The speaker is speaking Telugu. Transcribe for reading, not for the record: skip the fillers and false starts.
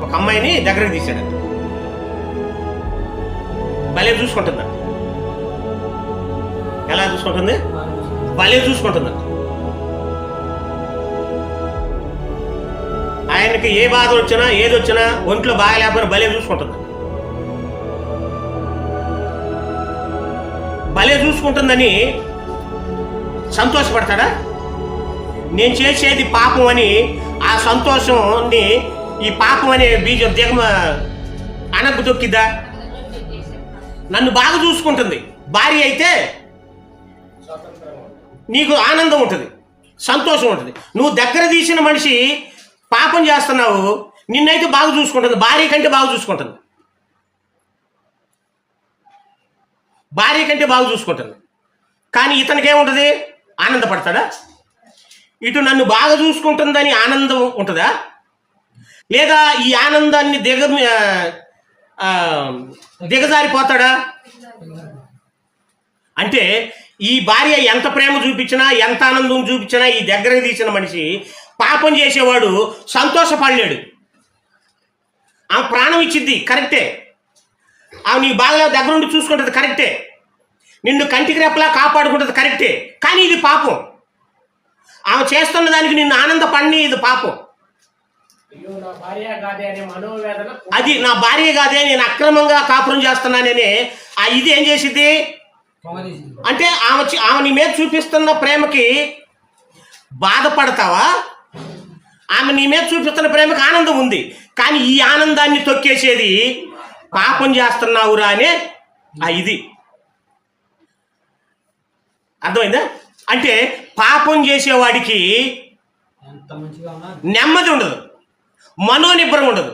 ఒక అమ్మాయిని దగ్గరకు తీశాడంట. భలే చూసుకుంటుందా? ఎలా చూసుకుంటుంది? భలే చూసుకుంటుందా? ఆయనకి ఏ బాధ వచ్చినా ఏది వచ్చినా ఒంట్లో బాగా లేకపోయినా భలే చూసుకుంటుంది. భలే చూసుకుంటుందని సంతోషపడతాడా? నేను చేసేది పాపం అని ఆ సంతోషాన్ని ఈ పాపం అనే బీజం దిగమ అనగ్గు తొక్కిద్దా? నన్ను బాగా చూసుకుంటుంది భార్య అయితే నీకు ఆనందం ఉంటుంది, సంతోషం ఉంటుంది. నువ్వు దగ్గర తీసిన మనిషి పాపం చేస్తున్నావు, నిన్నైతే బాగా చూసుకుంటుంది, భార్య కంటే బాగా చూసుకుంటుంది, భార్య కంటే బాగా చూసుకుంటుంది. కానీ ఇతనికి ఏముంటుంది? ఆనందపడతాడా? ఇటు నన్ను బాగా చూసుకుంటుందని ఆనందం ఉంటుందా? లేదా ఈ ఆనందాన్ని దిగజారిపోతాడా? అంటే ఈ భార్య ఎంత ప్రేమ చూపించినా ఎంత ఆనందం చూపించినా ఈ దగ్గరకు తీసిన మనిషి పాపం చేసేవాడు సంతోషపడలేడు. ఆమె ప్రాణం ఇచ్చింది కరెక్టే, ఆమె నీ బాగా దగ్గర నుండి చూసుకుంటుంది కరెక్టే, నిన్ను కంటికి రెప్పలా కాపాడుకుంటుంది కరెక్టే. కానీ ఇది పాపం. ఆమె చేస్తున్న దానికి నిన్ను ఆనందపడిని ఇది పాపం. అది నా భార్య కాదే, నేను అక్రమంగా కాపురం చేస్తున్నాననే ఆ ఇది ఏం చేసింది అంటే ఆమె నీ మీద చూపిస్తున్న ప్రేమకి బాధపడతావా? ఆమె నీ మీద చూపిస్తున్న ప్రేమకి ఆనందం ఉంది, కానీ ఈ ఆనందాన్ని తొక్కేసేది పాపం చేస్తున్నావురా అనే ఆ ఇది. అర్థమైందా? అంటే పాపం చేసేవాడికి నెమ్మది ఉండదు, మనోనిబ్బరం ఉండదు.